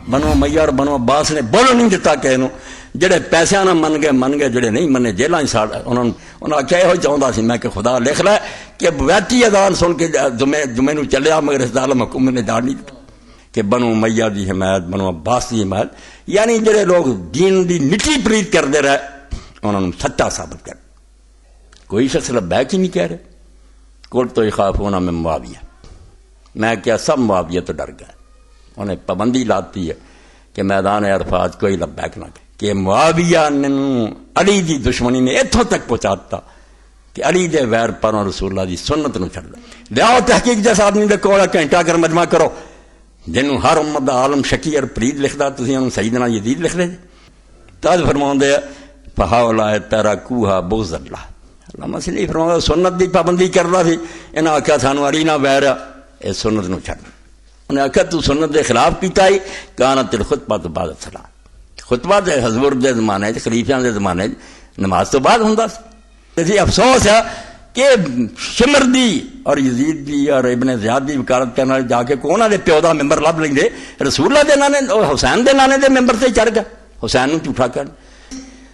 بنو امیہ اور بنو عباس نے بولن نہیں دتا کہے نو جڑے پیسے نہ من گئے جڑے نہیں منے جیلاں ساڑ انہاں آخیا یہ چاہتا سی میں کہ خدا لکھ لے کہ بیتی اذان سن کے جمعے نو چلیا مگر اس ظالم حکومت نے جان نہیں دتا کہ بنو امیہ دی حمایت بنو عباس دی حمایت یعنی جڑے لوگ دین دی مٹی پلیت کرتے رہے انہوں نے سچا ثابت کر کوئی شخص لبیک ہی نہیں کہہ رہے کل تو یخافون من معاویہ میں کیا سب معاویہ تو ڈر گئے انہیں پابندی لاتی ہے کہ میدان عرفات کوئی لبیک نہ کہ معاویہ نے علی دی دشمنی نے اتھوں تک پہنچاتا کہ علی دے ویر پر رسول اللہ دی سنت نو چھڑ دے لیاؤ تحقیق جیسا آدمی دے کوڑا گھنٹہ کر مجمع کرو جنہوں ہر امت دا عالم شکی اور پرید لکھدا تسی انہوں سیدنا یزید لکھ دے تاج فرماؤں دے فہاولائے ترکوہا بغض اللہ علامہ سلی فرماؤں سنت دی پابندی کردا سی انہاں آکھیا سانو علی نہ ویر اے سنت نو چھڑ انہیں آخیا تو سنت دے خلاف کیتا ہی کانت الخطبہ تو بعد الصلاۃ خطبہ دے حضور دے زمانے خلیفیاں دے زمانے نماز تو بعد ہوندا سی افسوس ہے کہ شمر دی اور یزید دی اور ابن زیاد دی وکالت کرنے والے جا کے کو انہاں دے پیو دا ممبر لب لیندے رسول اللہ دے نانے حسین دے نانے دے ممبر تے چڑھ گیا حسین نو جھوٹا کر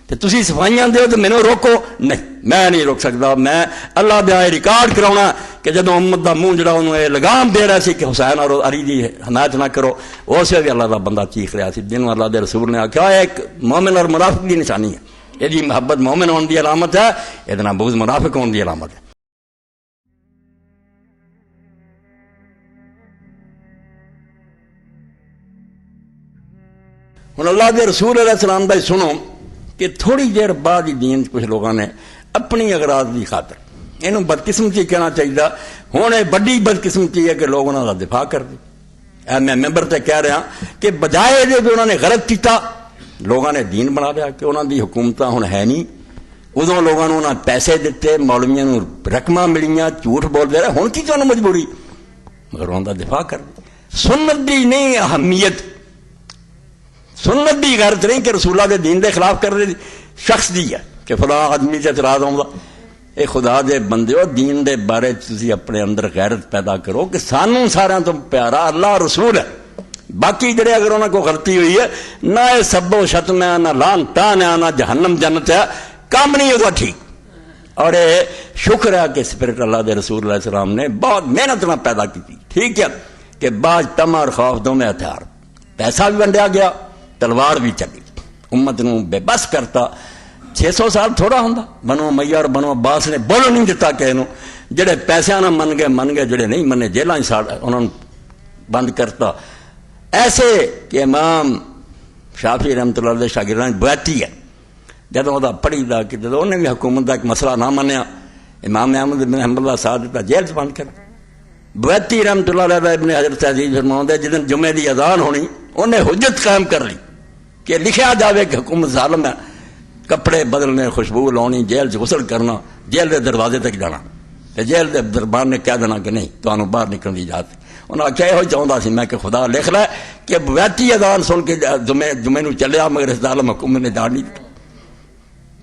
تے تسی صفائیاں دیو تے مینوں روکو نہیں میں نہیں روک سکتا میں اللہ دے ریکارڈ کراؤنا کہ جدوں امت دا منہ جڑا انہوں لگام دے رہا سی کہ حسین اور علی دی حمایت نہ کرو اس ویلے اللہ دا بندہ چیخ رہا سی جنوں اللہ دے رسول نے آخیا ایک مومن اور منافق دی نشانی ہے یہ محبت مومن ہونے دی علامت ہے یہ بغض منافق ہونے دی علامت ہے ہن اللہ دے رسول علیہ السلام دا سنو کہ تھوڑی دیر بعد ہی دین کچھ لوگوں نے اپنی اغراض کی خاطر یہ بدقسمتی کہنا چاہیے ہوں یہ بڑی بدقسمتی ہے کہ لوگ انہوں کا دفاع کر دیں میں ممبر تے کہہ رہا کہ بجائے جو انہوں نے غلط کیتا لوگوں نے دین بنا لیا کہ انہوں دی حکومت ہوں ہے نہیں ادو لوگوں نے انہوں پیسے دیتے مولویاں رقم ملیاں جھوٹ بول دے رہے ہوں کی تمہیں مجبوری مگر انہوں کا دفاع کر دیں سنت دی نہیں اہمیت سنت دی غیرت نہیں کہ رسول اللہ دے دین دے خلاف کر دے شخص دی ہے کہ فلاں آدمی سے اعتراض آؤں گا اے خدا دے بندے دین دے بارے تسی اپنے اندر غیرت پیدا کرو کہ سانوں سارا تو پیارا اللہ رسول ہے باقی جڑے اگر انہوں کو غلطی ہوئی ہے نہ یہ سب و شتم ہے نہ لان تان ہے نہ جہنم جنت ہے کام نہیں ہوگا ٹھیک اور شکر ہے کہ اسپرٹ اللہ دے رسول اللہ علیہ السلام نے بہت محنت نہ پیدا کی تھی ٹھیک ہے کہ بعض تما اور خوف دو میں ہتھیار پیسہ بھی ونڈیا گیا تلوار بھی چلی امت نو بے بس کرتا 600 سال تھوڑا ہوں بنو امیہ اور بنو عباس نے بولن نہیں دتا کہے نو جڑے پیسے نہ من گئے جڑے نہیں منے جیلاں ساڑ انہوں بند کرتا ایسے کہ امام شافعی رحمۃ اللہ علیہ شاگردان بیعتی ہے جدوں وہ پڑھی دا کہ جدوں انہیں بھی حکومت کا ایک مسئلہ نہ منیا امام احمد بن حنبل اللہ ساتھ دیتا جیل سے بند کر بیعتی رحمۃ اللہ علیہ ابن حضرت عزیز فرماؤں جدن جمعے دی اذان ہونی انہیں حجت قائم کر لی کہ لکھا جاوے کہ حکومت ظالم ہے کپڑے بدلنے خوشبو لونی جیل سے غسل کرنا جیل دے دروازے تک جانا جیل دے دربار نے کہہ دینا کہ نہیں تو باہر نکلنے دی اجازت انہوں نے آخیا یہ چاہتا سی میں کہ خدا لکھ لے کہ بیعتی اذان سن کے جمعے نو چلیا مگر اس ظالم حکومت نے جان نہیں دتا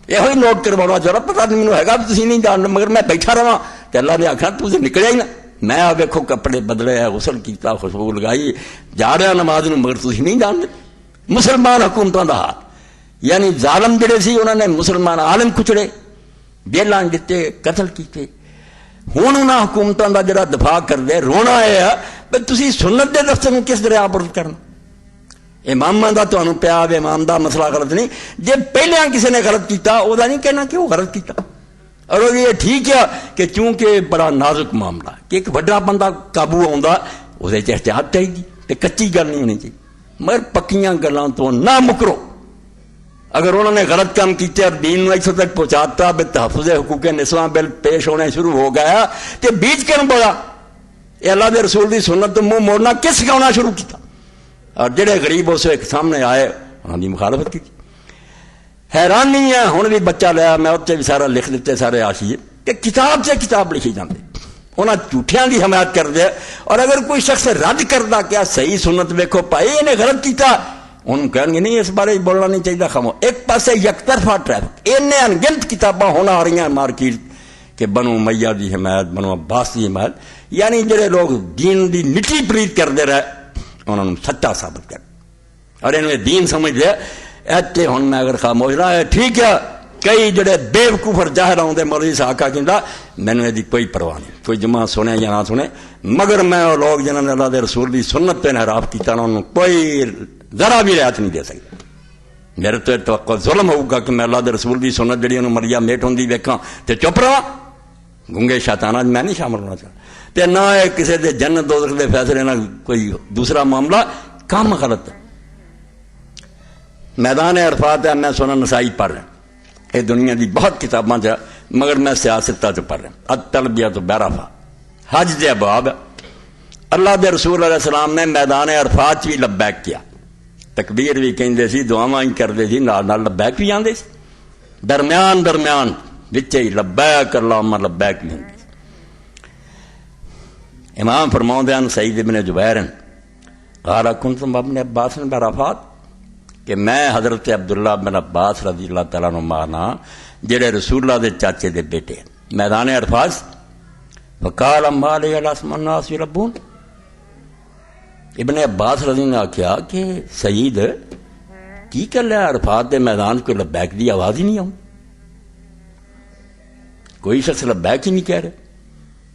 یہ نوٹ کروا چاہ رہا پتا نہیں مینوں ہے تھی نہیں جان مگر میں بیٹھا رہا کہ اللہ نے آخیا تو نکلیا ہی نا میں آ ویکھو کپڑے بدلے غسل کیتا خوشبو لگائی جا رہا نماز نو مگر تھی نہیں جان دے مسلمان حکومتوں کا حال یعنی ظالم جڑے سی انہوں نے مسلمان عالم کچڑے جیلاں دیتے قتل کیتے ہوں انہوں حکومتوں کا جڑا دفاع کر دے رونا یہ ہے بھائی تسی سنت دے دفتر میں کس طرح آپرت کرنا اماماں دا تمہیں پیا امام دا مسئلہ غلط نہیں جے پہلے کسی نے غلط کیتا وہ نہیں کہنا کہ وہ غلط کیتا اور یہ ٹھیک ہے کہ چونکہ بڑا نازک معاملہ کہ ایک بڑا بندہ قابو آتا وہ احتیاط چاہیے کہ کچی گل نہیں ہونی چاہیے مگر پکیاں گلاں تو نہ مکرو اگر انہوں نے غلط کام کیتے اور دین اتوں تک پہنچاتا بے تحفظ حقوق نسواں بل پیش ہونے شروع ہو گیا تو بیچ کر بولا یہ اللہ دے رسول دی سنت تو منہ موڑنا کس سکھاؤنا شروع کیا اور جڑے غریب اس ایک سامنے آئے انہوں نے مخالفت کی حیران نہیں ہے ہوں بھی بچہ لیا میں اتنے بھی سارا لکھ دیتے سارے آشیے کہ کتاب سے کتاب لکھی جاتی انہیں جھوٹیاں کی حمایت کر دے اور اگر کوئی شخص رد کرتا کیا صحیح سنت ویکو پائی انہیں غلط کیتا انہوں کہیں گے نہیں اس بارے بولنا نہیں چاہیے خامو ایک پاسے یک طرفہ ٹریفک انہیں انگنت کتاباں ہونا آ رہی ہیں مارکیٹ کہ بنو امیہ دی حمایت بنو عباس دی حمایت یعنی جڑے لوگ دین دی مٹی پلیت کرتے رہے انہوں نے سچا ثابت کر اور انہیں دین سمجھ لیا ایتے ہوں میں اگر خاموش رہا ہے ٹھیک ہے. کئی جڑے بےوقوف اور جاہر آؤں مولوی صاحب کا کہندا مینوں یہ کوئی پرواہ نہیں, کوئی جمعہ سنے یا نہ سنے, مگر میں وہ لوگ جنہوں نے اللہ دے رسول دی سنت پہ انحراف کیتا نا انہوں کوئی ذرا بھی رعایت نہیں دے سکتا. میرے تو توقع ظلم ہوگا کہ میں اللہ دے رسول دی سنت جڑی انہوں مریا میٹ ہوندی ویکھاں تے چپ رہا. گنگے شیطاناں میں نہیں شامل ہونا چاہتا تے نہ کسی دے جنت دوزخ دے فیصلے نہ کوئی دوسرا معاملہ. کام غلط ہے. میدان عرفات ہے, میں سنن نسائی پڑھ رہا, یہ دنیا دی بہت کتاباں چ, مگر میں سیاست چ پڑھ رہا. التلبیۃ بعرفہ حج دے ابواب. اللہ دے رسول علیہ السلام نے میدان عرفات بھی لبیک کیا, تکبیر بھی کہندے سی, دعاواں ہی کردے سی, نال نال لبیک بھی آندے سی, درمیان درمیان وچے ہی لبیک اللہم لبیک بھی ہوندے. امام فرماؤندے ہیں سعید ابن جبیر قال کنت مع ابن عباس بعرفات کہ میں حضرت عبداللہ بن عباس رضی اللہ تعالیٰ عنہ جڑے رسول اللہ دے چاچے دے بیٹے میدان عرفات. فقال اما لی الاسم الناس یلبون. ابن عباس رضی اللہ نے آخیا کہ سعید کی کر لیا عرفات دے میدان کو لبیک دی آواز ہی نہیں آؤں, کوئی شخص لبیک ہی نہیں کہہ رہے.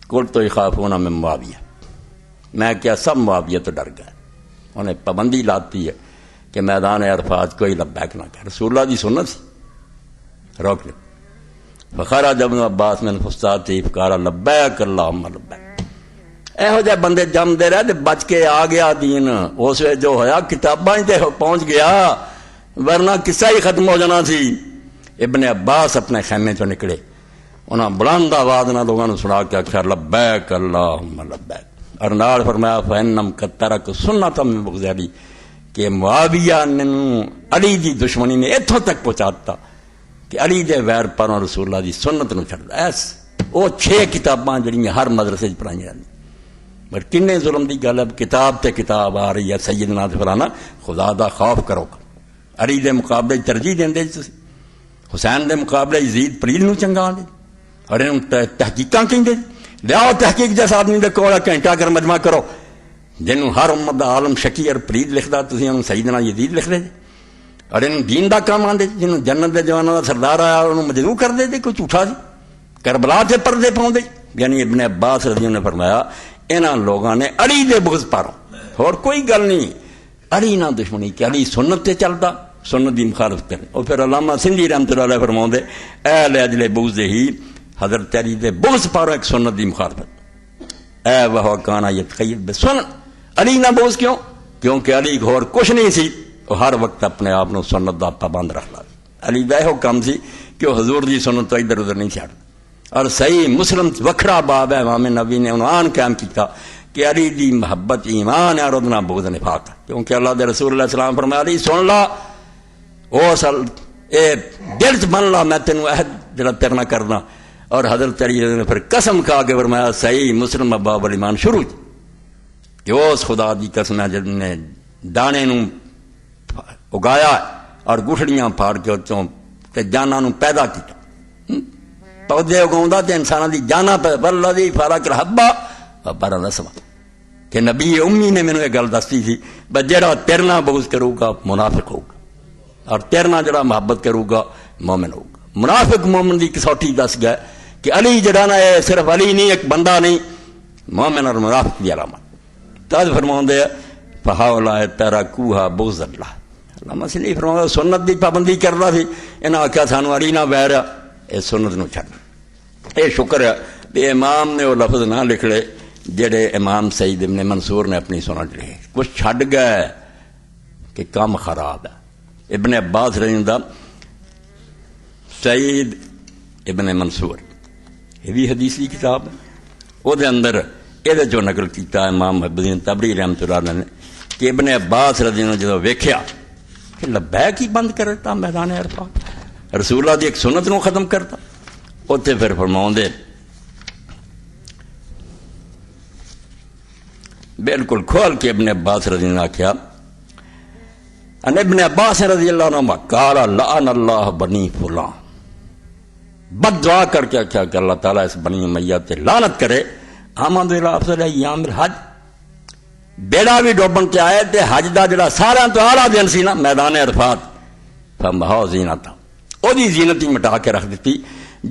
قلت تو یخافون من معاویہ, میں کیا سب معاویہ تو ڈر گئے, انہیں پابندی لاتی ہے کہ میدان عرفات کوئی لبیک نہ کہ رسول اللہ دی سنت سی, روک لے. فخرج ابن عباس من فسطاطہ فقال لبیک اللہم لبیک. یہو جہ بندے جمدے رہے تے بچ کے آ گیا دین. اس ویلے جو ہویا کتاباں تے پہنچ گیا, ورنہ قصہ ہی ختم ہو جانا سی. ابن عباس اپنے خیمے چوں نکلے, انہاں بلند آواز نال لوگاں نوں سنا کے آخیا لبیک اللہم لبیک. اور نال فرمایا فإنم قد ترک سنت من بغض علی, کہ معاویہ نے علی دی دشمنی نے اتوں تک پہنچاتا کہ علی دے ویر پروں رسول اللہ دی سنت نو چھڑدا. ایس وہ 6 کتاباں جڑیاں ہر مدرسے چ پڑھائیاں جاندیاں, پر کنے ظلم دی گل ہے. کتاب تے کتاب آ رہی ہے سیدنا تے فلانا, خدا دا خوف کرو. علی دے مقابلے ترجیح دیندے تسی, حسین دے مقابلے یزید پلیل نو چنگا آندے, اور انہوں تحقیقاں کہندے. لیاؤ تحقیق جیسا آدمی دے کول گھنٹہ کر مجمع کرو, جنہوں ہر امت دا عالم شکی اور پرید لکھدا تسی انہوں سیدنا یزید لکھ دے جے. اور انہوں دین دا کام آندے جنہوں جنت دے جوانوں دا سردار آیا انہوں مجروح کر دے. کوئی جھوٹا سی کربلا تے پردے پاؤندے. یعنی ابن عباس رضی اللہ نے فرمایا انہاں لوگاں نے علی دے بغض پاروں, اور کوئی گل نہیں علی نہ دشمنی کہ علی سنت تے چلدا, سنت دی مخالفت کرے. اور پھر علامہ سندھی رحمۃ اللہ علیہ فرماؤندے اے لاجل بغض ہی حضرت علی دے بغض پاروں ایک سنت دی مخالفت. اے وہ کانا یتخیل بسنن. علی نہ بغض کیوں؟ کیونکہ علی گھور کچھ نہیں سی, وہ ہر وقت اپنے آپ کو سنت دا پابند رکھتا. علی دا یہ کام سی کہ وہ حضور دی سنت تو ادھر ادھر نہیں چھڑ. اور صحیح مسلم وکھرا باب ہے, امام نبی نے عنوان قائم کیتا کہ علی دی محبت ایمان ہے اور ادنا بغض نفاق ہے. کیونکہ اللہ دے رسول اللہ السلام فرمایا علی سن لا, او سل اے دل چ من لا, میں تینوں عہد جڑا تیرے نال کرنا. اور حضرت علی نے پھر قسم کھا کے فرمایا صحیح مسلم باب الایمان شروع کہ اس خدا دی قسم ہے جن نے دانے نو اگایا اور گٹھڑیاں پھاڑ کے اتوں تے جاناں نو پیدا کیتا. پودے اگاوندا تے انساناں دی جاناں پہ والذی فارق الحبہ وبرا نسبہ, کہ نبی امی نے مینوں یہ گل دستی تھی بس جڑا تیرے نال بغض کرو گا منافق ہوگا, اور تیرے نال جڑا محبت کرو گا مومن ہوگا. منافق مومن دی کسوٹی دس گئے کہ علی جڑا نا ہے صرف علی نہیں, ایک بندہ نہیں, مومن اور منافق دی علامت. تاج فرماؤندے فہؤلاء ترکوها بغض اللہ. علامہ سندھی فرماؤندے سنت دی پابندی کردا سی, انہاں آکھیا سانو علی نہ ویر ہے, اے سنت نو چھڈ. اے شکر ہے کہ امام نے وہ لفظ نہ لکھ لے جڑے امام سعید ابن منصور نے اپنی سنت لکھے. کچھ چھڈ گئے کہ کام خراب ہے. ابن عباس رضی اللہ سعید ابن منصور یہ بھی حدیث کی کتاب ہے, وہ دے اندر یہ جو نقل کیتا امام محب الدین تبری رحمۃ اللہ علیہ نے کہ ابن عباس رضی اللہ جدو ویکھیا کہ لبیک ہی بند کرتا میدان عرفات, رسول اللہ دی ایک سنت نو ختم کرتا, اتنے پھر فرماؤندے بالکل کھول کے ابن عباس رضی اللہ آخیا ان ابن عباس رضی اللہ عنہ قال لعن اللہ بنی فلاں, بد دعا کر کے کیا کہ اللہ تعالیٰ اس بنی امیہ تے لعنت کرے. آمد الى افضل ایام الحج, بیڑا بھی ڈوبن تے آئے تے حج دا جڑا سارا تو آلہ دن سی نا میدان عرفات فمحو زینت او دی زینت ہی مٹا کے رکھ دیتی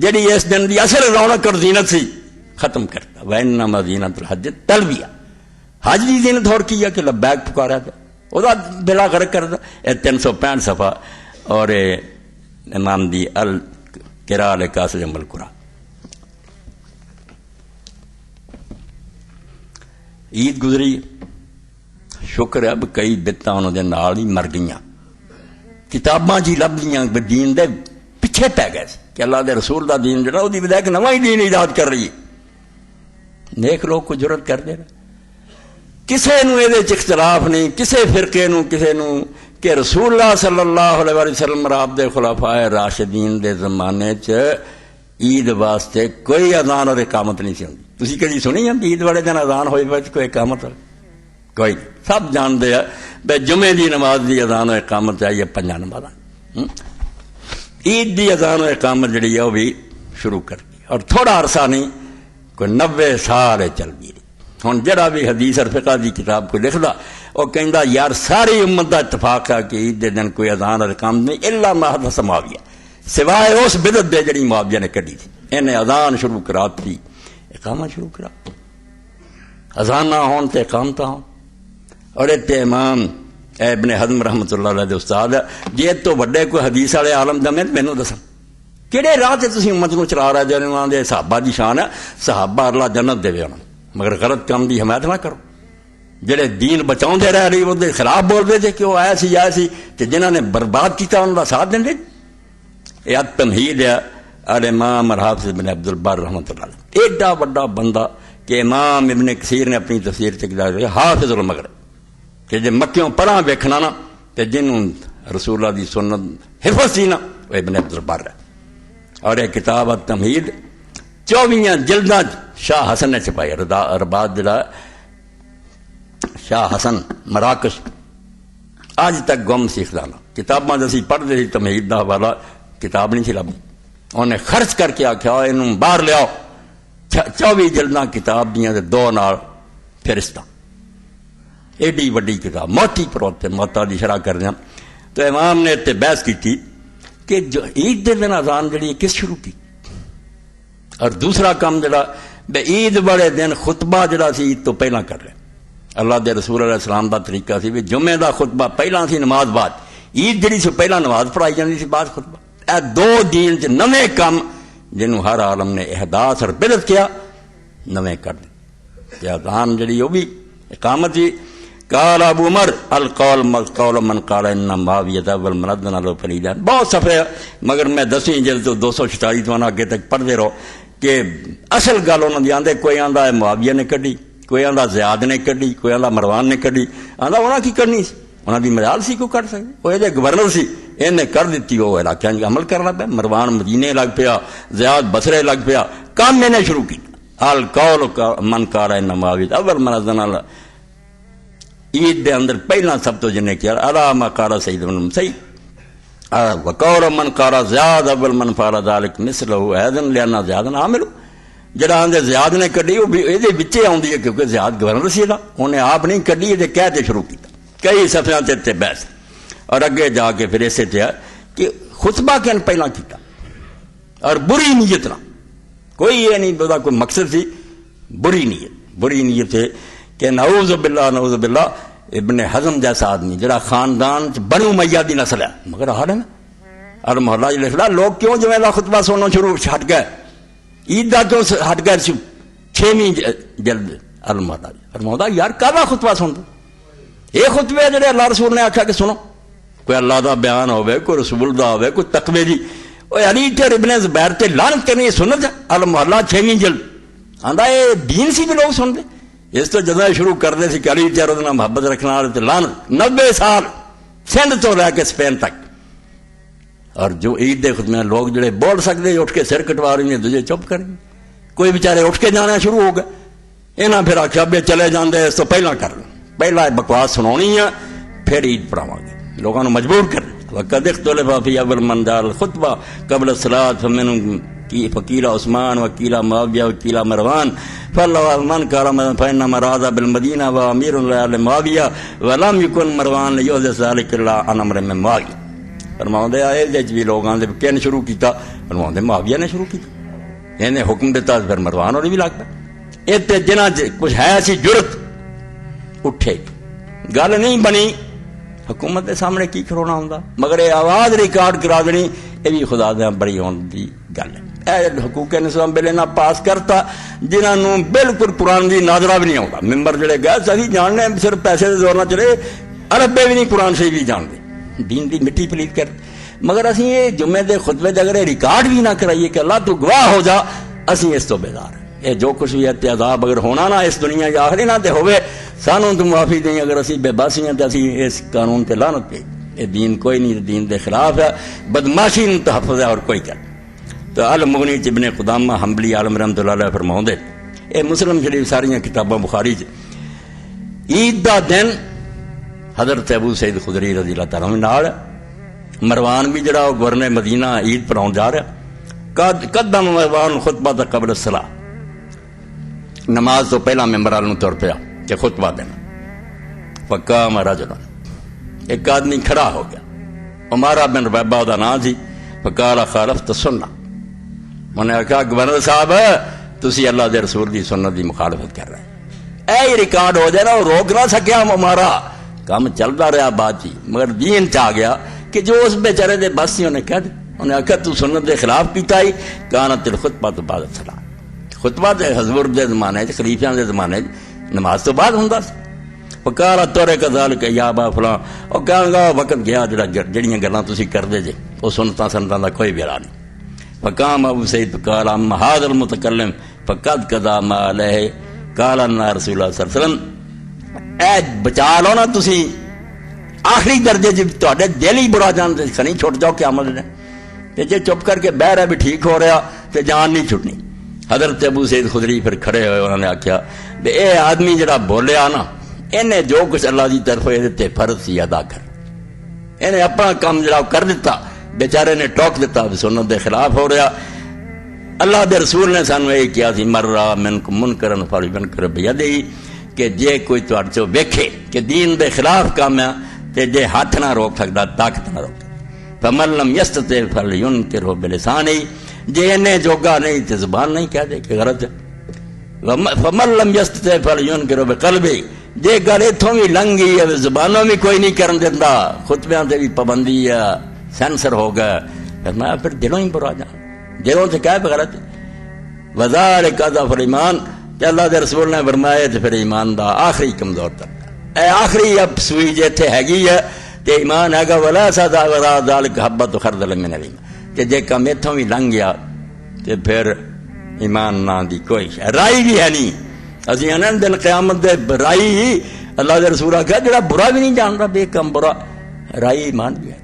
جڑی اس دن دی اصل رونق اور زینت سی ختم کرتا وَإِنَّمَا زِينَةُ الْحَجِّ تلبیہ حج دی زینت اور کی ہے کہ لبیک پکارا تھا او دا بلا غرق کرتا 365 صفحہ اور امام دی القراء لقاصد ام القرآن. عید گزری شکر ہے اب کئی بتاں انہوں دے نال ہی مر گئیاں کتاباں جی لب گئیاں دین دے پیچھے پی گئے کہ اللہ دے رسول دا دین جڑا وہ بدائے کہ نواں ہی دین ایجاد کر رہی ہے. نیک لوگ کو جرت کر دے رہے کسے نو اے اختلاف نہیں کسے فرقے نو کسے نو کہ رسول اللہ صلی اللہ علیہ وسلم اور آپ دے خلفائے راشدین دے زمانے چ عید واسطے کوئی اذان اور اقامت نہیں سی ہوندی. تسی کدی سنی ہے عید والے دن اذان ہوئی وچ کوئی اقامت کوئی سب جانتے ہیں بے جمعے دی نماز دی اذان و اقامت چاہیے 5 نمازاں عید دی اذان و اقامت جڑی ہے وہ بھی شروع کر دی اور تھوڑا عرصہ نہیں کوئی 90 سال چل گئی. ہوں جڑا بھی حدیث اور فقہ دی کتاب کو لکھدا وہ کہندا یار ساری امت دا اتفاق ہے کہ عید دے دن کوئی اذان اور اقامت نہیں الا ما حدث معاویہ سوائے اس بدعت دے جڑی معاویہ نے کڈی تھی. انہیں اذان شروع کرا دی اقامت شروع کرا اذان نہ ہون تے اقامت ہون. اور اتنے امام ابن حزم رحمۃ اللہ علیہ دے استاد جی تو وڈے کوئی حدیث والے عالم دمے مینوں دسن کہڑے راہ تے تسی امت نو چلا رہے جے انہاں دے صحابہ دی شان ہے صحابہ اللہ جنت دے انہاں مگر غلط کام دی حمایت نہ کرو. جڑے دین بچاؤندے رہ رہی وہ خلاف بول دے کہ وہ آیا سی تے جنہاں نے برباد کیتا انہاں دا ساتھ دین دے. یہ تمہید ہے الامام الحافظ ابن عبد البر رحمۃ اللہ علیہ ایڈا بڑا بندہ کہ امام ابن کثیر نے اپنی تفسیر تے کہا ہے حافظ المغرب کہ جے مکیوں پراں ویکھنا نا تے جنوں رسول اللہ دی سنت حفظ سی نا وہ ابن عبد البر ہے. اور یہ کتاب التمہید 24 جلداں شاہ حسن نے چھپائی ارباد جڑا شاہ حسن مراکش اج تک گم سیکھدانا کتاباں جسی پڑھدے سی تمہید دا حوالہ کتاب نہیں سی لبھی انہیں خرچ کر کے آخیا انہوں باہر لیاؤ 24 جلداں کتاب دیاں 2 نال فرشتہ ایڈی وڈی کتاب موٹی پروت موتا دی شرح کر دیا. تو امام نے تے بحث کی تھی کہ جو عید دے دن اذان جڑی کس شروع کی اور دوسرا کام جڑا بے عید والے دن خطبہ جڑا سی عید تو پہلا کر رہے. اللہ دے رسول علیہ السلام دا طریقہ سی بھی جمعے دا خطبہ پہلا سی نماز بعد عید جڑی سی پہلا نماز پڑھائی جاندی سی بعد خطبہ. اے 2 دین چ نویں کام جنوں ہر عالم نے احداث اور بدعت کیا نویں کر دے. اذان جڑی وہ بھی اقامت جی قال ابو عمر القول من قال ان معاویہ اول من اذن له فلیلا بہت صفحے مگر میں 10ویں جلد تو 246 تو آگے تک پڑھتے رہو کہ اصل گل انہوں نے آدھے کوئی آندا ہے معاویہ نے کڈی کوئی آندا زیاد نے کڈی کوئی آندا مروان نے کڈی آندا انہاں کی کرنی سی انہاں دی مجال سی کو کر سکتے وہ یہ گورنر سی انہیں کر دیتی وہ علاقے کی عمل کرنا پیا مروان مدینے لگ پیا زیاد بصرے لگ پیا کام میں نے شروع کی القول من قال ان معاویہ اول من اذن له عید دے اندر پہلا سب تو جن نے کیا علامہ قال سید بن مسیب وقول من قال زیاد اول من فعل ذلك مثله اذن لنا زیاد عامل جڑا اندے زیاد نے کڈی وہ اے دے وچے آوندی ہے کیونکہ زیاد گورنر سی دا انہیں آپ نہیں کڈی تے کہتے شروع کیتا کئی صفحیاں تے بحث اور اگے جا کے پھر اسے تے کہ خطبہ کن پہلا کیتا اور بری نیت نہ کوئی یہ نہیں بدا کوئی مقصد سی بری نیت ہے کہ نعوذ باللہ ابن حزم جیسا آدمی جڑا خاندان بنو امیہ دی نسل ہے مگر ہر ہے نا اور محلہ جی لکھ رہا لوگ کیوں جو میرا خطبہ سننا شروع ہٹ گئے عید دا کیوں ہٹ گئے 6ویں جلد المحلہ یار کہاں خطبہ سن دو یہ خطبے جڑے اللہ رسول نے آخیا کہ سنو کوئی اللہ دا بیان ہوئے کوئی رسول دا ہوئے کوئی تقوی دی علی تے ابن زبیر تے لعنت کرنی سنت المحلہ 6ویں جلد آندا یہ دین سی بھی لوگ سن دے اس تو جدہ شروع کرتے سی کہ علی چہروں کے محبت رکھنا والے لعنت 90 سال سندھ تو رہ کے اسپین تک اور جو عید دے خطبے لوگ جڑے بول سکتے اٹھ کے سر کٹوا رہے ہیں دوجے چپ کر گئے کوئی بیچارے اٹھ کے جانا شروع ہو گئے انہاں پھر آخیا بے چلے جاندے اس تو پہلا کر لیں پہلا بکواس سنانی ہے پھر عید پڑھاواں گے لوگوں نے مجبور کر وقت اختلف فی اول من جعل الخطبہ قبل الصلاۃ فمنهم فقیلا عثمان وکیلا معاویہ وکیلا مروان فاللہ من کارا فإن مراد بالمدینہ و امیر معاویہ ولم یکن مروان لیحدث ذلک الا عن امر من معاویہ. فرماؤندے آئے جج بھی لوگ آندے کن شروع کیتا؟ فرماؤندے معاویہ نے شروع کیتا. انہیں حکم دیتا پھر مروان اور بھی لگتا. اتنے جنہ کچھ ہے سی جرت اٹھے گل نہیں بنی حکومت کے سامنے کی کرونا ہوں مگر یہ آواز ریکارڈ کرا دینی یہ بھی خدا دیا بڑی ہونے کی گل ہے. اے حقوق نظام بل نہ پاس کرتا جنہوں بالکل قرآن کی ناظرہ بھی نہیں آتا. ممبر جڑے گئے سبھی جاننے صرف پیسے کے زور نہ چلے عربے بھی نہیں قرآن شریف بھی جانتے دین کی مٹی پلیت کر. مگر اسی یہ جمعے دے خطبے اگر یہ ریکارڈ بھی نہ کرائیے کہ اللہ تو گواہ ہو جا اسی اس تو بیدار. یہ جو کچھ بھی ہے عذاب اگر ہونا نہ اس دنیا یا آخری نہ تے ہوئے سانوں تو معافی دیں. اگر اسی بے باسی ہیں تو اسی اس قانون تے لعنت پہ. یہ دین کوئی نہیں دین دے خلاف ہے بدماشی نو تحفظ ہے اور کوئی کر. تو المغنی ابن قدامہ حنبلی عالم رحمۃ اللہ علیہ فرماؤندے اے مسلم شریف ساری کتاباں بخاری عید دا دن حضرت ابو سعید خدری رضی اللہ تعالیٰ نال مروان بھی جڑا گورنر مدینہ عید پر آن جا رہا قدم مروان خطبہ تا قبل الصلاۃ. نماز تو پہلا ممبر والوں تر پیا کہ خطبہ دینا. فقام رجل ایک آدمی کھڑا ہو گیا عمارہ بن ربیبہ دا نام سی. فقال خالفت السنہ انہیں آخا گورنر صاحب تسی اللہ دے رسول دی سنت دی مخالفت کر رہے ہیں. اے ریکارڈ ہو جائے نا وہ روک نہ سکیا عمارہ کام چلتا رہا بات ہی مگر دین چاہ گیا کہ جو اس بیچارے دے بس ہی انہیں کہہ دے. انہیں آخا تو سنت دے خلاف کیتا ہی کانت الخطبہ تو بعد الصلاۃ. خطبہ تے حضور دے زمانے خلیفیاں دے زمانے نماز تو بعد ہوندا سی. فقال تورے کذالک یا ابا فلاں او کہن گا وقت گیا جڑیاں گلاں تسی کردے جے او سنتاں دا کوئی بیڑا نہیں. فقام ابو سعید قال اما هذا المتکلم فقد قضى ما علیہ قال ان رسول اللہ صلی اللہ علیہ وسلم اے بچا لو نا تسی آخری درجے جب تواڈے دل ہی برا جان تے کھنی چھٹ جاؤ قیامت نے تے جے چپ کر کے بہ رہا بھی ٹھیک ہو رہا تے جان نہیں چھٹنی. حضرت ابو سعید خدری پھر کھڑے ہوئے انہوں نے آخیا بے اے آدمی جڑا بولیا نا انہیں جو کچھ اللہ کی طرف یہ فرض سی ادا کر. انہیں اپنا کام جڑا کر دیتا بیچارے نے ٹوک دیتا سنت دے خلاف ہو رہا. اللہ دے رسول نے سانو یہ کیا سی مر رہا منکم منکرن فلیغیرہ بیدیہ کہ جے کوئی تہاڈے چوں ویکھے کہ دین دے خلاف کام ہے تے جے ہاتھ نہ روک سکدا طاقت نہ روک. فمن لم یستطع فلینکرہ بلسانہ جے انہیں جوگا نہیں تے زبان نہیں کہہ دے کہ غلط ہے. فمن لم یستطع فلینکرہ بقلبہ جے گل اتوں بھی لنگ گئی ہے زبانوں بھی کوئی نہیں کرن دینا خطبیاں سے بھی پابندی ہے سینسر ہو گیا میں پھر دلوں ہی برا جان دلوں سے کہہ غلط وذالک اضعف الایمان کہ اللہ دے رسول نے فرمایا تے پھر ایمان دا آخری کمزور تک اے آخری اب سوئی جیتھے ہیگی ہے تے ایمان ہے گا ولا سدا ورا ذالک حبۃ خردل من الایمان کہ جے کم اتوں بھی لنگ گیا تے پھر ایمان نہ دی کوئی رائی بھی ہے نہیں. اسی دن قیامت دے رائی اللہ دے رسول آخیا جڑا برا بھی نہیں جانتا بے کم برا رائی ایمان بھی ہے.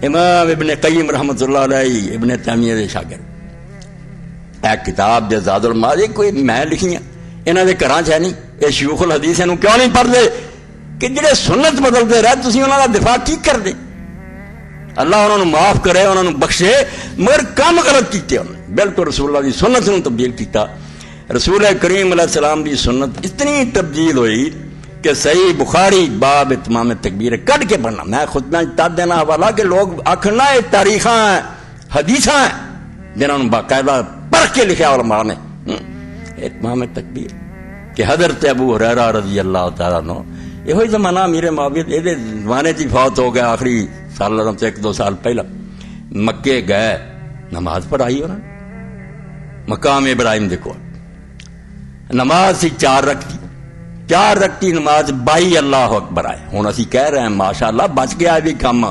امام ابن قیم رحمۃ اللہ علیہ ابن تیمیہ دے شاگرد ایک کتاب دے زاد المعاد کوئی میں لکھی ہیں انہاں دے گھراں چ ہے نہیں یہ شیوخ الحدیث نو کیوں نہیں پڑھتے کہ جڑے سنت بدلتے رہے تسی انہاں دا دفاع کی کر دے. اللہ انہوں نے معاف کرے انہوں نے بخشے مگر کام غلط کیتے انہوں بالکل رسول اللہ دی سنت نو تبدیل کیتا. رسول کریم علیہ السلام کی سنت اتنی تبدیل ہوئی کہ صحیح بخاری باب اتمام تکبیر کٹ کے پڑھنا میں خود میں تد دینا حوالہ کہ لوگ آخنا یہ تاریخاں ہیں حدیثاں ہیں جنہوں نے باقاعدہ پڑھ کے لکھا علماء نے اتمام تکبیر کہ حضرت ابو ہریرہ رضی اللہ تعالیٰ عنہ یہ زمانہ میرے معاویہ یہ زمانے کی فوت ہو گیا آخری سال سے ایک دو سال پہلا مکے گئے نماز پڑھائی انہوں نے مقام ابراہیم دیکھو نماز سی چار رکھتی نماز 22 اللہ اکبر آئے ہوں اسی کہہ رہے ہیں ماشاءاللہ بچ گیا بھی کام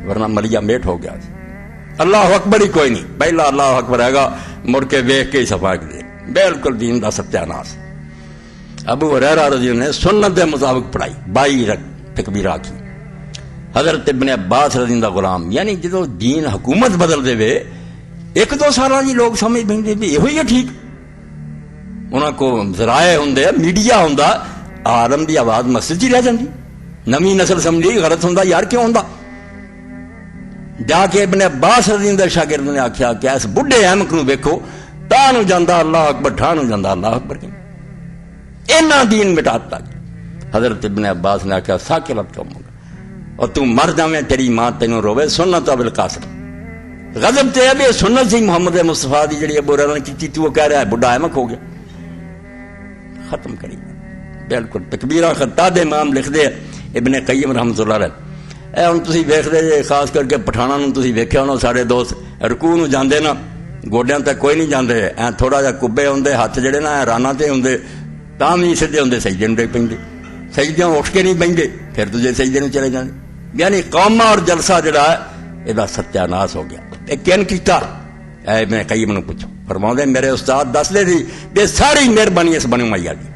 ورنہ ملیا میٹ ہو گیا. اللہ اکبر ہی کوئی نہیں پہلا اللہ اکبر ہے گا مڑ کے ویخ کے ہی صفا دے بالکل دین دا ستیہ ناس. ابو ہریرہ رضی اللہ نے سنت دے مطابق پڑھائی 22 تکبیر آکی. حضرت ابن عباس رضی اللہ غلام یعنی جدو دین حکومت بدل دے وے ایک دو سالہ جی لوگ سمجھ بہن بھی یہ ہے ٹھیک انہوں کو ذرائع ہوں میڈیا ہوں عالم دی آواز مسجد ہی رہ جاندی نویں نسل سمجھی غلط ہوں یار کیوں ہوں جا کے ابن عباس رضی اللہ شاگرد نے آخیا کہ اس بڈھے احمق نو ویکھو تاں نو جاندا اللہ اکبر ٹھاں نو جاندا اللہ اکبر کی اینا دین مٹاتا. حضرت ابن عباس نے آخیا ساکلت قوم اور تو مر جاویں تیری ماں تینوں روے سنت ابو القاسم. غضب تے ابھی سنت سی محمد مصطفیٰ دی جڑی ابو ہریرہ نے کیتی تو وہ کہہ رہا ہے بڈھا احمق ہو گیا. ختم کری بالکل تکبیراں خطاب امام لکھ دے ابن قیم رحمۃ اللہ علیہ. اے ہن تسی ویکھدے جے خاص کر کے پٹھاناں نوں تسی ویکھیا ہونا سارے دوست رکوع نوں جاندے نا گوڈیاں تک کوئی نہیں جاندے اے تھوڑا جہا کبے ہوندے ہاتھ جڑے نا رانا تے ہوندے تاں وی سیدھے ہوندے سجدے نوں ڈگ پیندے سجدیاں اٹھ کے نہیں بہندے پھر دوجے سجدے نوں چلے جاندے. یعنی قوما اور جلسہ جڑا ہے یہ ستیہ ناس ہو گیا. یہ کن کیتا اے ابن قیم نوں پوچھو. فرماؤندے میرے استاد دس دے سی کہ ساری مہربانی اس بنو امیہ دی.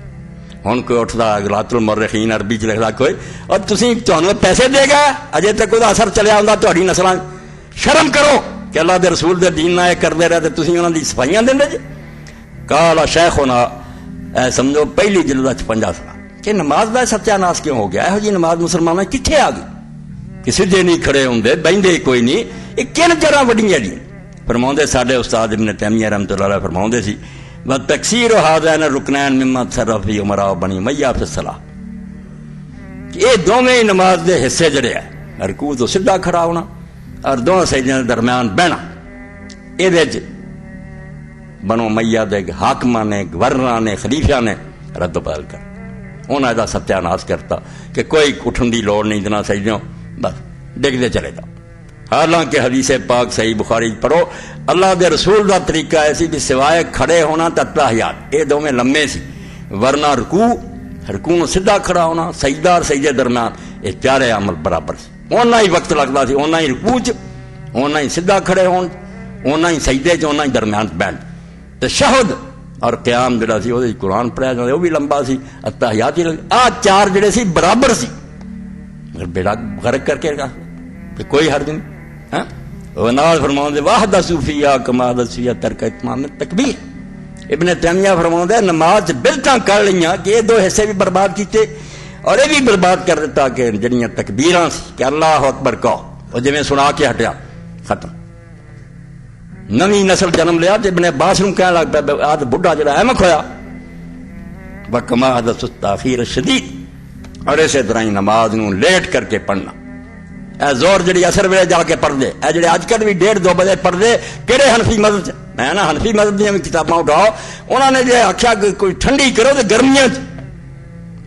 ہن کوئی اٹھدا غلاۃ المؤرخین عربی چ لکھدا کوئی اور تسی تانوں پیسے دے گا اجے تک کوئی اثر چلیا ہوندا تہاڈی نسلاں. شرم کرو کہ اللہ دے رسول دے دین نال کردے رہے تے تسی انہاں دی صفائیاں دیندے جے. قال شیخنا اے سمجھو پہلی جلدہ 56 سال کہ نماز دا ستیہ ناس کیوں ہو گیا. یہو جی نماز مسلماناں کتھے آ گئی کہ سیدھے نہیں کھڑے ہوندے بہندے کوئی نہیں. یہ کن جرا وڈیاں جی. فرماؤندے ساڈے استاد ابن تیمیہ رحمۃ اللہ علیہ فرماؤندے سی وتکسیر هذین الرکنین مما تصرف فی امراء بنی امیہ فی الصلاۃ. یہ دونوں نماز دے حصے جڑے ہیں رکوع تو سیدھا کھڑا ہونا اور دونوں سجدیاں دے درمیان بہنا یہ بنو امیہ دے حاکماں نے گورنراں نے خلیفیاں نے رد و بدل کر انہاں دا ستیہ ناس کرتا کہ کوئی اٹھن دی لوڑ نہیں اتنا سجدیوں بس ڈگدے چلے جاؤ. حالانکہ حدیث پاک صحیح بخاری پڑھو اللہ دے رسول دا طریقہ ایسی بھی سوائے کھڑے ہونا تے تحیات یہ دونوں لمے سی ورنہ رکوع سیدھا کھڑا ہونا سجدہ اور سجدے درمیان یہ چارے عمل برابر سی. اونا ہی وقت لگتا سی اونا ہی رکوع چ اونا ہی سیدھا کھڑے ہون اونا ہی سجدے چ اونا ہی درمیان بیٹھ. تشہد اور قیام جڑا سی وہ قرآن پڑھیا جاتا وہ بھی لمبا سی التحیات آ چار جڑے سی برابر سی مگر بیڑا غرق کر کے رکھا کہ کوئی حرج نہیں. نال فرماؤں واحدہ صوفیہ کما صوفیہ ترک اتمام تکبیر. ابن تیمیہ فرماؤں نماز بلٹاں کر لیاں کہ یہ دو حصے بھی برباد کیتے اور یہ بھی برباد کر دیتا کہ جڑیاں تکبیراں سی کہ اللہ اکبر کہو اور جویں سنا کے ہٹیا ختم. نویں نسل جنم لیا تو ابن عباس نوں کہنے لگ پیا آج بڈھا جڑا احمق ہویا وکما حدث التاخیر الشدید. اور اسی طرح نماز نوں لیٹ کر کے پڑھنا اے زور جڑی اثر ویلے جا کے پڑھ دے اے جڑے اج کل بھی 1:30-2 بجے پڑھ دے کہڑے حنفی مذہب میں نا حنفی مذہب دیا کتاباں اٹھاؤ انہوں نے جو آخیا کہ کوئی ٹھنڈی کرو تو گرمیاں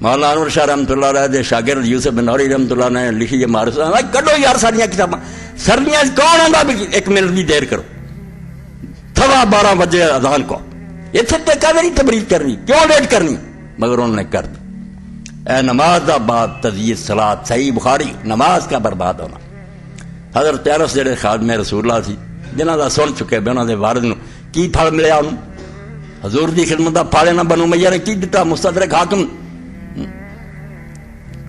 مولانا انور شاہ رحمۃ اللہ علیہ دے شاگرد یوسف بن نوری رحمۃ اللہ نے لکھی ہے مارس کڈو یار ساریا کتاباں سردیاں کون آتا بھی 1 منٹ بھی دیر کرو 12:15 بجے اذان کو اتنے کبھی تبلیغ کرنی کیوں لیٹ کرنی مگر انہوں نے کر دی. اے نماز دا باب تزیید صلاۃ صحیح بخاری نماز کا برباد ہونا. حضرت انس جڑے خادم رسول اللہ سی جنہاں دا سن چکے بے انہاں دے وارث نو کی پھل ملیا انہوں حضور دی خدمت دا پھل نہ بنو امیہ نے کی دتا مستدرک حاکم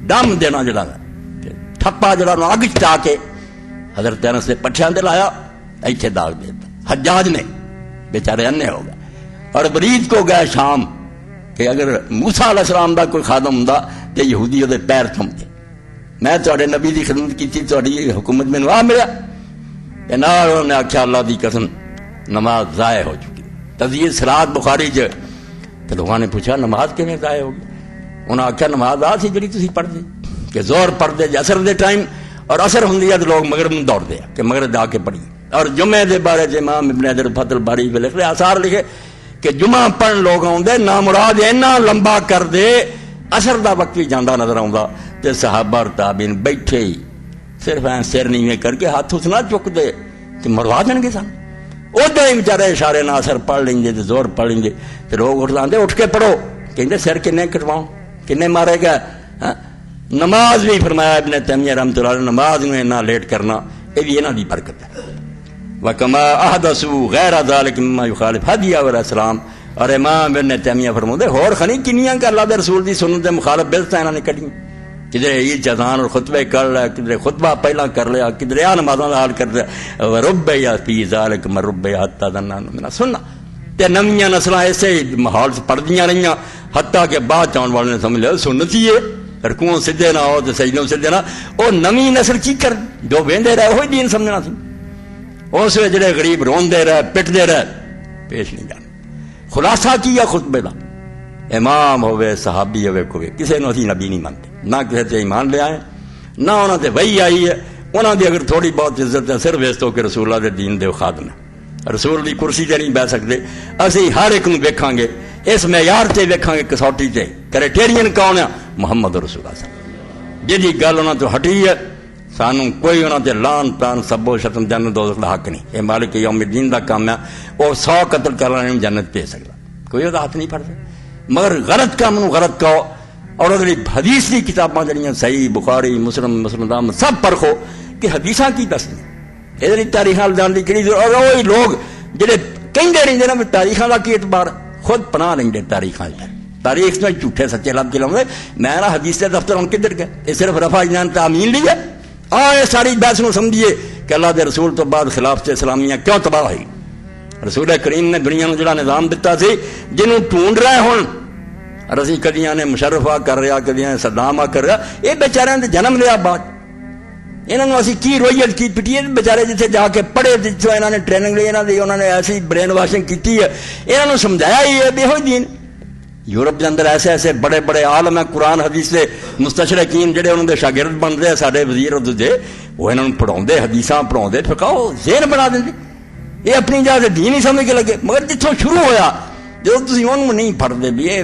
دم دینا جڑا ٹھپا جڑا نو اگ چا کے حضرت انس دے پٹھیاں تے لایا ایتھے داغ دیتا. حجاج نے بیچارے انے ہو گئے اور برید کو گئے شام کہ اگر موسیٰ علیہ السلام دا کوئی خادم ہوندا تے یہودی دے پیر تھمدے میں تہاڈے نبی دی خدمت کیتی تہاڈی حکومت مینوں آ ملیا تے نال انہوں نے آکھیا اللہ دی قسم نماز ضائع ہو چکی. تزیید صلاۃ بخاری چ تے لوگوں نے پوچھا نماز کیویں ضائع ہو گئی. انہوں نے آکھیا نماز آ سی جڑی تسی پڑھدے کہ زور پڑھدے عصر دے ٹائم اور عصر ہوندی ہے تے لوگ مغرب نوں دوڑدے کہ مغرب جا کے پڑھی. اور جمعے دے بارے امام ابن حجر فتح الباری میں لکھ رہے آثار لکھے کہ جمعہ پڑھن لوگ آؤندے نامراد اینا لمبا کر دے اثر دا وقت بھی جاندہ نظر آؤندا تے صحابہ اور تابعین بیٹھے ہی صرف این سر نیویں کر کے ہاتھ اس نہ چک دے تے مروا دین گے سن ادھر ہی بیچارے اشارے نہ اثر پڑھ لیں گے تے زور پڑھ لیں گے تے لوگ اٹھ جاندے اٹھ کے پڑھو کہندے سر کنے کٹواؤں کنے مارے گا. نماز بھی فرمایا ابن تیمیہ رحمۃ اللہ علیہ نماز میں نہ لیٹ کرنا یہ بھی انہاں دی برکت ہے. وکما احدثوا غیر ذلک مما یخالف ہدی علیہ السلام. اور امام ابن تیمیہ فرماتے ہور خنی کنیاں کہ اللہ دے رسول دی سنت دے مخالف بدعتاں انہاں نے کڈیاں کدھر عید اذان اور خطبے کر لیا کدھر خطبہ پہلا کر لیا کدھر آ نمازاں دا حال کر لیا ورب یا فی ذلک مرب حتی ظننا من سنہ تے نویاں نسلاں ایسے ماحول سے پڑھدیاں رہیاں حتیٰ کہ بعد چاؤن والے نے سمجھ لیا سنت ہی ہے رکوعوں سیدھے نہ ہو تو سجدوں سیدھے نہ، وہ نویں نسل کی کر جو وہدے رہے وہی دین سمجھنا سی، اس ویلے جڑے غریب روندے رہے پٹدے رہے پیش نہیں جانا۔ خلاصہ کیا خطبے دا، امام ہوئے صحابی ہوئے کوئی کسی نو اسی نبی نہیں مانتے، نہ کسی تے ایمان لے آئے، نہ انہوں تے وحی آئی ہے، انہوں دی اگر تھوڑی بہت عزت ہے صرف اس تو کہ رسول اللہ دے دین دے خادم ہے، رسول دی کرسی تے نہیں بہ سکتے، اسی ہر ایک نو ویکھاں گے اس معیار تے ویکھاں گے کسوٹی تے، کرائٹیرین کون ہے؟ محمد رسول اللہ صلی اللہ علیہ وسلم۔ جی گل انہوں تو ہٹی ہے سانو کوئی انہوں تے لان تان سبو شتم جنت دوزخ دا حق نہیں، یہ مالک یوم الدین دا کام ہے، وہ 100 قتل کرنے میں جنت پہ سکتا، کوئی وہ ہاتھ نہیں پڑ سکتا، مگر غلط کام نو غلط کہو، اور حدیث کی کتاباں جڑیاں صحیح بخاری مسلم سب پرکھو کہ حدیثاں کی دس یہ تاریخ جان کی کہڑی ضرورت، اور وہی لوگ جڑے کہندے رہندے نا تاریخاں دا کی اعتبار، خود پناہ لیندے تاریخاں تاریخ میں جھوٹے سچے لب کے لاؤں میں نا حدیث کے دفتر ہوں کدھر گئے، یہ صرف رفع اجنان تعمین لی ہے، یہ ساری بحث نو سمجھیے کہ اللہ دے رسول تو بعد خلافت اسلامیہ کیوں تباہ ہوئی۔ رسول کریم نے دنیا نو جڑا نظام دیتا سی جنوں ڈھونڈ رہے ہوں، اور اسی کدیاں نے مشرفہ کر رہا کدیاں صدام کر رہا، یہ بیچارے نے جنم لیا بعد، انہوں نے اسی کی رویت کی پٹیے بیچارے جتنے جا کے پڑھے جتوں انہوں نے ٹریننگ لی، انہوں نے ایسی برین واشنگ کی ہے، انہوں نے سمجھایا ہی ہے بے ہوئی دین۔ یورپ کے اندر ایسے ایسے بڑے بڑے عالم ہیں قرآن حدیث کے مستشرقین جڑے انہوں نے شاگرد بن رہے ہیں سارے وزیر اور دوجے، وہ انہوں نے پڑھاؤ حدیثاں پڑھاؤ پھکاؤ ذہن بنا دیں، یہ اپنی جگہ سے دین ہی سمجھ کے لگے، مگر جتوں شروع ہویا جو تھی انہوں نہیں پڑھتے بھی یہ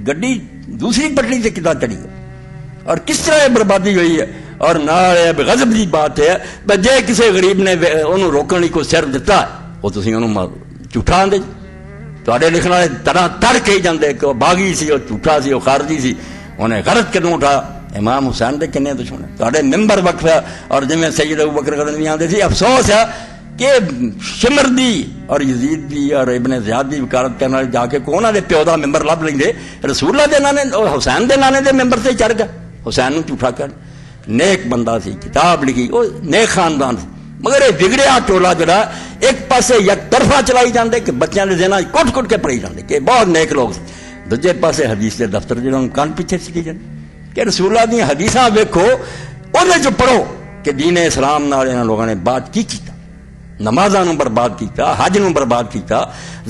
گڈی دوسری پٹڑی سے کتنا چڑھی ہے اور کس طرح یہ بربادی ہوئی ہے۔ اور نہ غضب کی بات ہے جے کسی غریب نے انہوں روکنے کو سر دیتا ہے وہ تھی انہوں جھوٹا آدھے، تے لکھن والے طرح تر کہی جاندے کہ وہ باغی سی، وہ جھوٹا سی، وہ خارجی سی، انہیں غلط کدوں اٹھایا۔ امام حسین دے کنے دشمن تے ممبر وقف ہے، اور جی سید ابوبکر غزنوی آتے سی، افسوس ہے کہ شمر دی اور یزید دی اور ابن زیاد دی وکالت کرنے والے جا کے انہوں نے پیو دا ممبر لب لیں گے، رسول اللہ دے نانے حسین دے نانے دے ممبر سے چڑھ گیا، حسین جھوٹا کر، نیک بندہ سی، کتاب لکھی، وہ نیک خاندان سی، مگر یہ بگڑیا ٹولا جڑا ایک پاسے یک طرفہ چلائی جاندے کہ بچیاں دے ذہن کٹ کٹ کے پڑھی جاندے کہ بہت نیک لوگ سی، دوجے پاسے حدیث کے دفتر جنہوں کان پیچھے سکی جاندے کہ رسول اللہ دی حدیثاں ویکھو انہیں جو پڑھو کہ دین اسلام نال انہاں لوگوں نے بات کی کیتا، نمازاں نوں برباد کیتا، حج نوں برباد کیتا،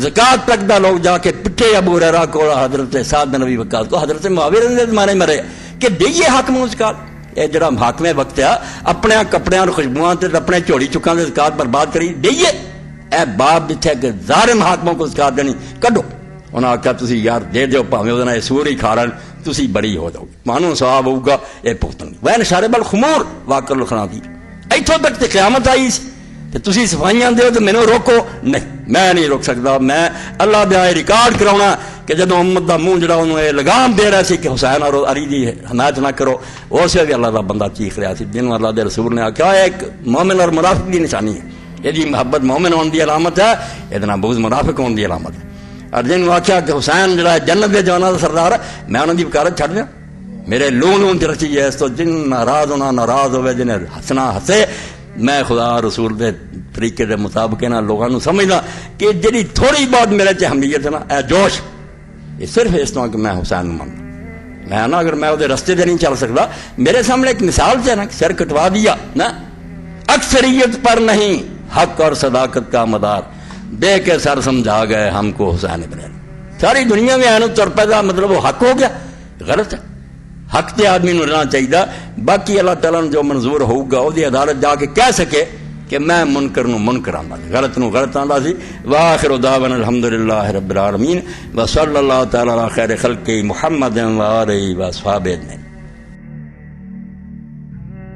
زکات تک دا لوگ جا کے پٹھے ابو ہریرہ کو، حضرت سعد بن نبی وقاص کو، حضرت معاویہ دے زمانے مرے کہ دئیے حاکم نوں زکات، یہ جڑا حاکم وقت ہے اپنے کپڑے اور خوشبوؤں تے اپنے چوڑی چکاں دے زکات برباد کری دئیے، اے باپ جتھے کہ ظالم حاکموں کو زکات دینی کڈو، انہاں آکھیا تسی یار دے دیو بھاویں اودے نال سور ہی کھا رہن تسی بری ہو جاؤ، مانو ثواب ہوگا یہ پختن وین شارب الخمور واقع لکھنا دی ایتھوں تک تے قیامت آئی سی تے تسی صفائیاں دیو تے مینوں روکو، نہیں میں نہیں روک سکتا، میں اللہ دے ریکارڈ کراؤنا کہ جدوں امت دا منہ جڑا انہوں لگام دے رہا سی کہ حسین اور علی دی حمایت نہ کرو، اس ویلے اللہ دا بندہ چیخ رہا سی، جنوں اللہ دے رسول نے آکھیا ایک مومن اور منافق دی نشانی ہے، یہ محبت مومن ہونے دی علامت ہے، یہ بغض منافق ہونے دی علامت ہے، اور جن آخیا کہ حسین جڑا جنت دے جوانا دا سردار ہے میں انہوں دی وکالت چھڑ دیا، میرے لون چ رچی ہے، اس تو جن ناراض ہونا ناراض ہوئے، جنہیں ہسنا ہسے، میں خدا رسول دے طریقے دے مطابق انہاں لوگوں نوں سمجھنا کہ جڑی تھوڑی بہت میرے چ اہمیت ہے نا اے جوش، یہ صرف اس طرح کہ میں حسین نوں ماننا، میں نا اگر میں وہ رستے تے نہیں چل سکتا، میرے سامنے ایک مثال ہے نا سر کٹوا دیا نا، اکثریت پر نہیں حق اور صداقت کا مدار دے کے سر سمجھا گئے ہم کو حسین ابن علی، ساری دنیا میں آنے تر پیدا مطلب وہ حق ہو گیا، غلط ہے، حق تے آدمی نو رہنا چاہیے، باقی اللہ تعالیٰ نے جو منظور ہوگا وہ دی عدالت جا کے کہہ سکے کہ میں منکر نو منکر آندا سی، غلط نو غلط آندا سی۔ واخر دعوانا الحمدللہ رب العالمین وصلی اللہ تعالی علی خیر خلقہ محمد و آلہ و اصحابہ اجمعین۔